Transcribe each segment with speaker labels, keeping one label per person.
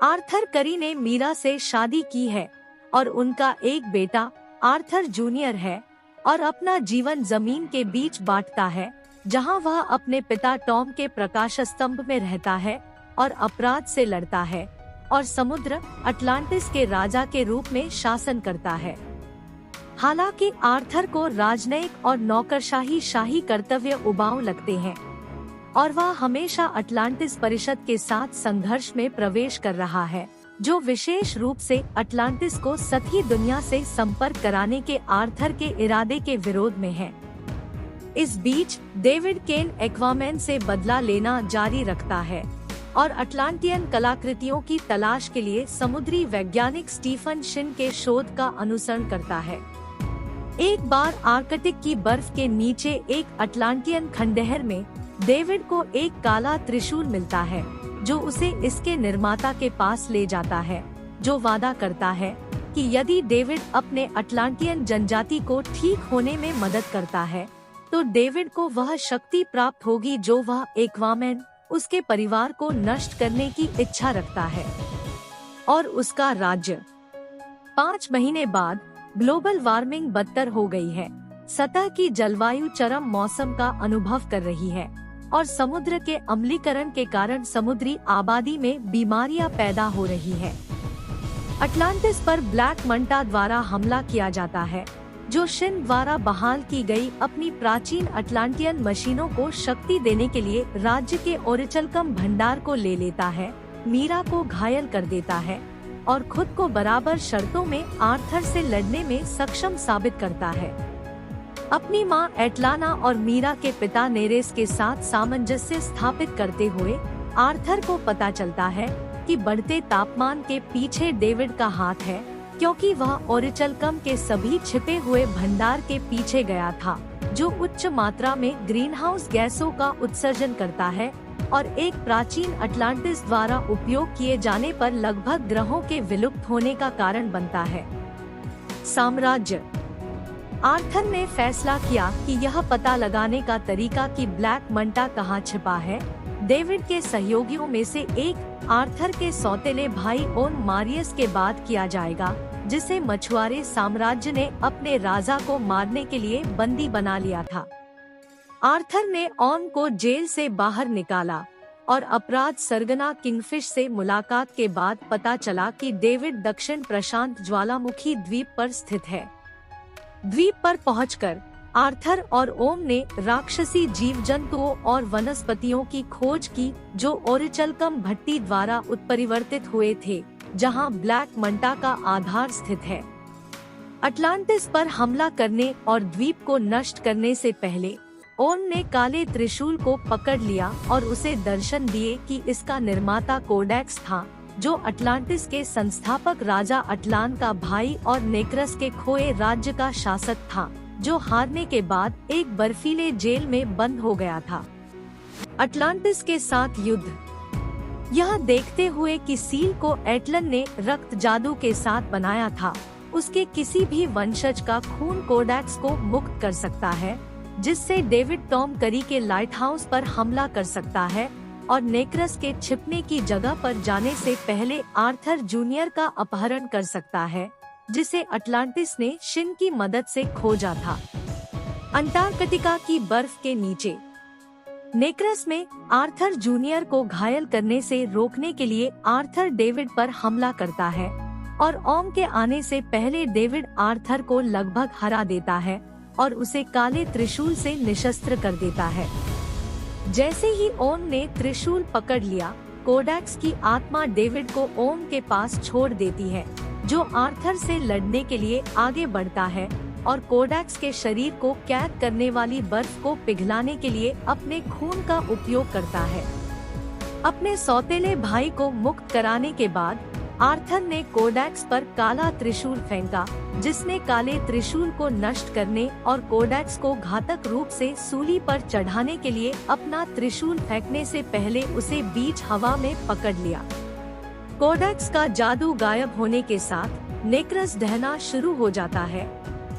Speaker 1: Arthur करी ने मीरा से शादी की है और उनका एक बेटा आर्थर जूनियर है और अपना जीवन जमीन के बीच बांटता है, जहां वह अपने पिता टॉम के प्रकाश स्तंभ में रहता है और अपराध से लड़ता है और समुद्र अटलांटिस के राजा के रूप में शासन करता है। हालांकि आर्थर को राजनयिक और नौकरशाही कर्तव्य उबाऊ लगते हैं और वह हमेशा अटलांटिस परिषद के साथ संघर्ष में प्रवेश कर रहा है, जो विशेष रूप से अटलांटिस को सतही दुनिया से संपर्क कराने के आर्थर के इरादे के विरोध में है। इस बीच डेविड केन एक्वामैन से बदला लेना जारी रखता है और अटलांटियन कलाकृतियों की तलाश के लिए समुद्री वैज्ञानिक स्टीफन शिन के शोध का अनुसरण करता है। एक बार आर्कटिक की बर्फ के नीचे एक अटलांटियन खंडहर में डेविड को एक काला त्रिशूल मिलता है, जो उसे इसके निर्माता के पास ले जाता है, जो वादा करता है कि यदि डेविड अपने अटलांटियन जनजाति को ठीक होने में मदद करता है तो डेविड को वह शक्ति प्राप्त होगी जो वह एक्वामैन उसके परिवार को नष्ट करने की इच्छा रखता है और उसका राज्य। 5 महीने बाद ग्लोबल वार्मिंग बदतर हो गई है। सतह की जलवायु चरम मौसम का अनुभव कर रही है और समुद्र के अम्लीकरण के कारण समुद्री आबादी में बीमारियां पैदा हो रही है। अटलांटिस पर ब्लैक मंटा द्वारा हमला किया जाता है, जो शिन द्वारा बहाल की गई अपनी प्राचीन अटलांटियन मशीनों को शक्ति देने के लिए राज्य के ओरिचलकम भंडार को ले लेता है, मीरा को घायल कर देता है और खुद को बराबर शर्तों में आर्थर से लड़ने में सक्षम साबित करता है। अपनी मां एटलाना और मीरा के पिता नेरेस के साथ सामंजस्य स्थापित करते हुए आर्थर को पता चलता है कि बढ़ते तापमान के पीछे डेविड का हाथ है, क्योंकि वह ओरिचलकम के सभी छिपे हुए भंडार के पीछे गया था, जो उच्च मात्रा में ग्रीनहाउस गैसों का उत्सर्जन करता है और एक प्राचीन अटलांटिस द्वारा उपयोग किए जाने पर लगभग ग्रहों के विलुप्त होने का कारण बनता है। साम्राज्य। आर्थर ने फैसला किया कि यह पता लगाने का तरीका कि ब्लैक मंटा कहाँ छिपा है, डेविड के सहयोगियों में से एक आर्थर के सौतेले भाई ओन मारियस के बाद किया जाएगा, जिसे मछुआरे साम्राज्य ने अपने राजा को मारने के लिए बंदी बना लिया था। आर्थर ने ओन को जेल से बाहर निकाला और अपराध सरगना किंगफिश से मुलाकात के बाद पता चला कि डेविड दक्षिण प्रशांत ज्वालामुखी द्वीप पर स्थित है। द्वीप पर पहुंचकर आर्थर और ओम ने राक्षसी जीव जंतुओं और वनस्पतियों की खोज की, जो ओरिचलकम भट्टी द्वारा उत्परिवर्तित हुए थे, जहां ब्लैक मंटा का आधार स्थित है। अटलांटिस पर हमला करने और द्वीप को नष्ट करने से पहले ओम ने काले त्रिशूल को पकड़ लिया और उसे दर्शन दिए कि इसका निर्माता कोडेक्स था, जो अटलांटिस के संस्थापक राजा अटलान का भाई और नेक्रस के खोए राज्य का शासक था, जो हारने के बाद एक बर्फीले जेल में बंद हो गया था। अटलांटिस के साथ युद्ध। यह देखते हुए कि सील को एटलन ने रक्त जादू के साथ बनाया था, उसके किसी भी वंशज का खून कोडेक्स को मुक्त कर सकता है, जिससे डेविड टॉम करी के लाइटहाउस पर हमला कर सकता है और नेक्रस के छिपने की जगह पर जाने से पहले आर्थर जूनियर का अपहरण कर सकता है, जिसे अटलांटिस ने शिन की मदद से खोजा था। अंटार्कटिका की बर्फ के नीचे। नेक्रस में आर्थर जूनियर को घायल करने से रोकने के लिए आर्थर डेविड पर हमला करता है और ओम के आने से पहले डेविड आर्थर को लगभग हरा देता है और उसे काले त्रिशूल से निशस्त्र कर देता है। जैसे ही ओम ने त्रिशूल पकड़ लिया, कोडेक्स की आत्मा डेविड को ओम के पास छोड़ देती है, जो आर्थर से लड़ने के लिए आगे बढ़ता है और कोडेक्स के शरीर को कैद करने वाली बर्फ को पिघलाने के लिए अपने खून का उपयोग करता है। अपने सौतेले भाई को मुक्त कराने के बाद आर्थर ने कोडेक्स पर काला त्रिशूल फेंका, जिसने काले त्रिशूल को नष्ट करने और कोडेक्स को घातक रूप से सूली पर चढ़ाने के लिए अपना त्रिशूल फेंकने से पहले उसे बीच हवा में पकड़ लिया। कोडेक्स का जादू गायब होने के साथ नेक्रस ढहना शुरू हो जाता है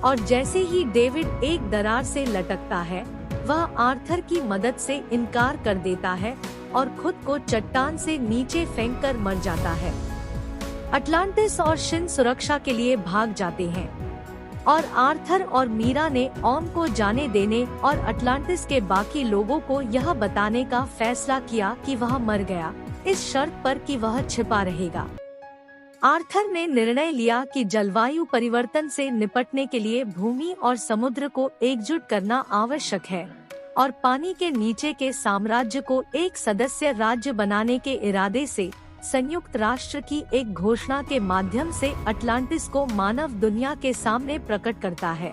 Speaker 1: और जैसे ही डेविड एक दरार से लटकता है, वह आर्थर की मदद से इनकार कर देता है और खुद को चट्टान से नीचे फेंककर मर जाता है। अटलांटिस और शिन सुरक्षा के लिए भाग जाते हैं और आर्थर और मीरा ने ओम को जाने देने और अटलांटिस के बाकी लोगों को यह बताने का फैसला किया कि वह मर गया, इस शर्त पर कि वह छिपा रहेगा। आर्थर ने निर्णय लिया कि जलवायु परिवर्तन से निपटने के लिए भूमि और समुद्र को एकजुट करना आवश्यक है और पानी के नीचे के साम्राज्य को एक सदस्य राज्य बनाने के इरादे से संयुक्त राष्ट्र की एक घोषणा के माध्यम से अटलांटिस को मानव दुनिया के सामने प्रकट करता है।